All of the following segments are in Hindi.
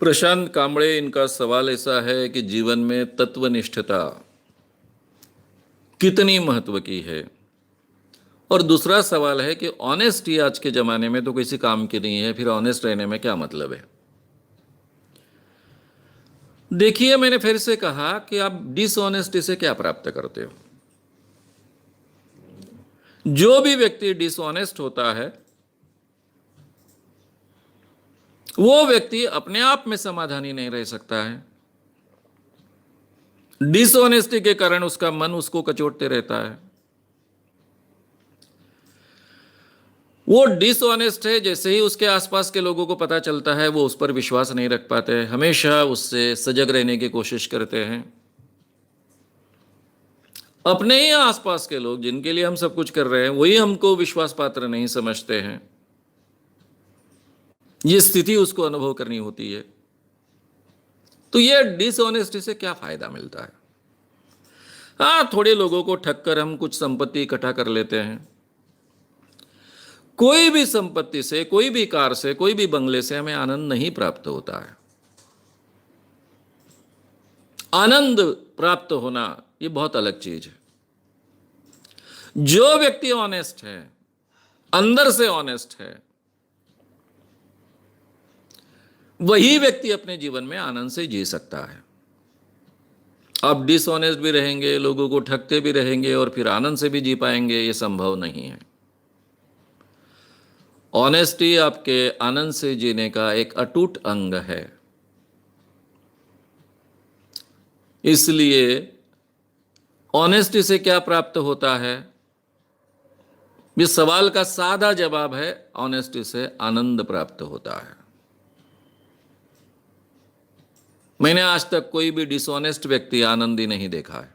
प्रशांत कांबळे, इनका सवाल ऐसा है कि जीवन में तत्वनिष्ठता कितनी महत्व की है। और दूसरा सवाल है कि ऑनेस्टी आज के ज़माने में तो किसी काम की नहीं है, फिर ऑनेस्ट रहने में क्या मतलब है। देखिए, मैंने फिर से कहा कि आप डिसऑनेस्टी से क्या प्राप्त करते हो। जो भी व्यक्ति डिसऑनेस्ट होता है वो व्यक्ति अपने आप में समाधानी नहीं रह सकता है। डिसऑनेस्टी के कारण उसका मन उसको कचोटते रहता है। वो डिसऑनेस्ट है, जैसे ही उसके आसपास के लोगों को पता चलता है वो उस पर विश्वास नहीं रख पाते, हमेशा उससे सजग रहने की कोशिश करते हैं। अपने ही आसपास के लोग जिनके लिए हम सब कुछ कर रहे हैं वही हमको विश्वास पात्र नहीं समझते हैं। ये स्थिति उसको अनुभव करनी होती है। तो ये डिसऑनेस्टी से क्या फायदा मिलता है। हाँ, थोड़े लोगों को ठग कर हम कुछ संपत्ति इकट्ठा कर लेते हैं। कोई भी संपत्ति से, कोई भी कार से, कोई भी बंगले से हमें आनंद नहीं प्राप्त होता है। आनंद प्राप्त होना ये बहुत अलग चीज है। जो व्यक्ति ऑनेस्ट है, अंदर से ऑनेस्ट है, वही व्यक्ति अपने जीवन में आनंद से जी सकता है। आप डिसऑनेस्ट भी रहेंगे, लोगों को ठगते भी रहेंगे और फिर आनंद से भी जी पाएंगे, ये संभव नहीं है। ऑनेस्टी आपके आनंद से जीने का एक अटूट अंग है। इसलिए ऑनेस्टी से क्या प्राप्त होता है, इस सवाल का सादा जवाब है, ऑनेस्टी से आनंद प्राप्त होता है। मैंने आज तक कोई भी डिसऑनेस्ट व्यक्ति आनंदी नहीं देखा है,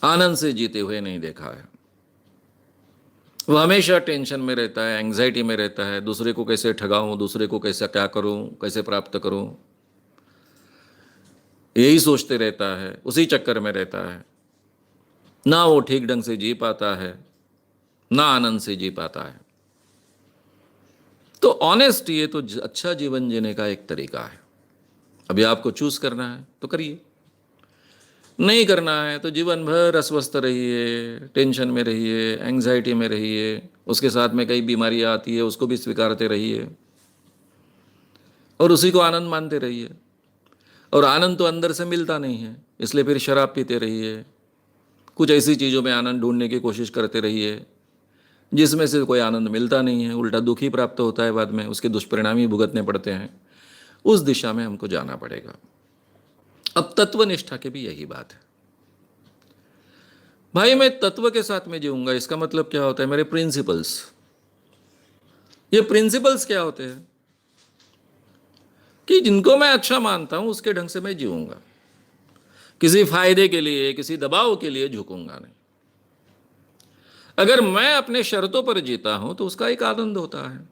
आनंद से जीते हुए नहीं देखा है। वो हमेशा टेंशन में रहता है, एंग्जाइटी में रहता है, दूसरे को कैसे ठगाऊं, दूसरे को कैसे क्या करूं, कैसे प्राप्त करूं, यही सोचते रहता है, उसी चक्कर में रहता है। ना वो ठीक ढंग से जी पाता है, ना आनंद से जी पाता है। तो ऑनेस्ट ये तो अच्छा जीवन जीने का एक तरीका है। अभी आपको चूज करना है तो करिए, नहीं करना है तो जीवन भर अस्वस्थ रहिए, टेंशन में रहिए, एंग्जाइटी में रहिए, उसके साथ में कई बीमारियां आती है उसको भी स्वीकारते रहिए और उसी को आनंद मानते रहिए। और आनंद तो अंदर से मिलता नहीं है, इसलिए फिर शराब पीते रहिए, कुछ ऐसी चीज़ों में आनंद ढूंढने की कोशिश करते रहिए जिसमें से कोई आनंद मिलता नहीं है, उल्टा दुख ही प्राप्त होता है, बाद में उसके दुष्परिणाम ही भुगतने पड़ते हैं। उस दिशा में हमको जाना पड़ेगा। अब तत्वनिष्ठा की भी यही बात है। भाई, मैं तत्व के साथ में जीऊंगा, इसका मतलब क्या होता है, मेरे प्रिंसिपल्स। ये प्रिंसिपल्स क्या होते हैं कि जिनको मैं अच्छा मानता हूं उसके ढंग से मैं जीऊंगा, किसी फायदे के लिए, किसी दबाव के लिए झुकूंगा नहीं। अगर मैं अपने शर्तों पर जीता हूं तो उसका एक आनंद होता है,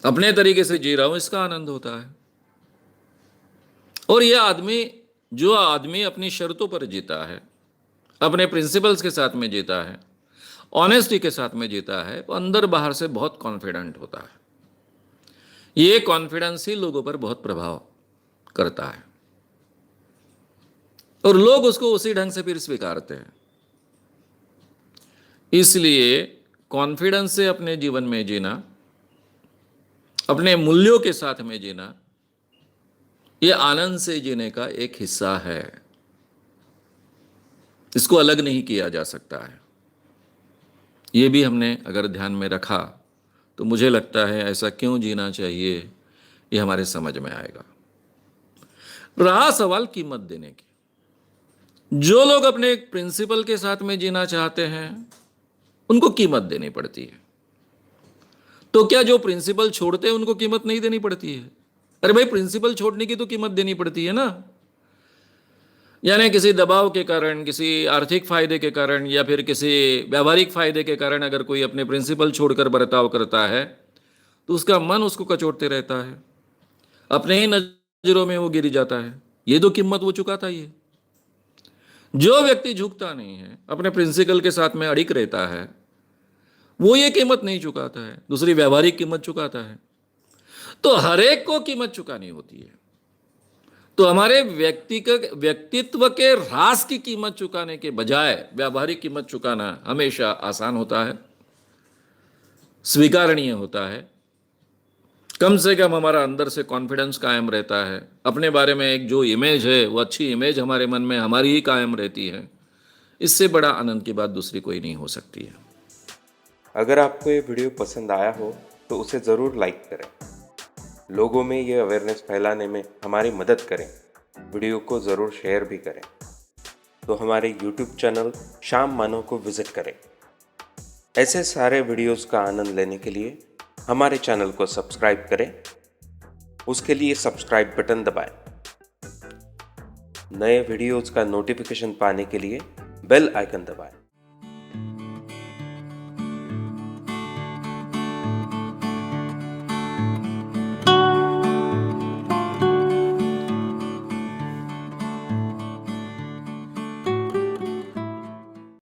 अपने तरीके से जी रहा हूं इसका आनंद होता है। और यह आदमी, जो आदमी अपनी शर्तों पर जीता है, अपने प्रिंसिपल्स के साथ में जीता है, ऑनेस्टी के साथ में जीता है, वो अंदर बाहर से बहुत कॉन्फिडेंट होता है। ये कॉन्फिडेंस ही लोगों पर बहुत प्रभाव करता है और लोग उसको उसी ढंग से फिर स्वीकारते हैं। इसलिए कॉन्फिडेंस से अपने जीवन में जीना, अपने मूल्यों के साथ में जीना, यह आनंद से जीने का एक हिस्सा है। इसको अलग नहीं किया जा सकता है। ये भी हमने अगर ध्यान में रखा तो मुझे लगता है ऐसा क्यों जीना चाहिए ये हमारे समझ में आएगा। रहा सवाल कीमत देने की, जो लोग अपने एक प्रिंसिपल के साथ में जीना चाहते हैं उनको कीमत देनी पड़ती है। तो क्या जो प्रिंसिपल छोड़ते हैं उनको कीमत नहीं देनी पड़ती है? अरे भाई, प्रिंसिपल छोड़ने की तो कीमत देनी पड़ती है ना। यानी किसी दबाव के कारण, किसी आर्थिक फायदे के कारण या फिर किसी व्यावहारिक फायदे के कारण अगर कोई अपने प्रिंसिपल छोड़कर बर्ताव करता है तो उसका मन उसको कचोटते रहता है, अपने ही नजरों में वो गिर जाता है। ये तो कीमत वो चुकाता ही है। जो व्यक्ति झुकता नहीं है, अपने प्रिंसिपल के साथ में अड़िग रहता है, वो ये कीमत नहीं चुकाता है, दूसरी व्यावहारिक कीमत चुकाता है। तो हर एक को कीमत चुकानी होती है। तो हमारे व्यक्तित्व के ह्रास की कीमत चुकाने के बजाय व्यावहारिक कीमत चुकाना हमेशा आसान होता है, स्वीकारणीय होता है। कम से कम हमारा अंदर से कॉन्फिडेंस कायम रहता है, अपने बारे में एक जो इमेज है वो अच्छी इमेज हमारे मन में हमारी ही कायम रहती है। इससे बड़ा आनंद की बात दूसरी कोई नहीं हो सकती है। अगर आपको ये वीडियो पसंद आया हो तो उसे ज़रूर लाइक करें, लोगों में ये अवेयरनेस फैलाने में हमारी मदद करें। वीडियो को ज़रूर शेयर भी करें। तो हमारे YouTube चैनल श्याम मानव को विज़िट करें। ऐसे सारे वीडियोस का आनंद लेने के लिए हमारे चैनल को सब्सक्राइब करें। उसके लिए सब्सक्राइब बटन दबाएं। नए वीडियोस का नोटिफिकेशन पाने के लिए बेल आइकन दबाएं।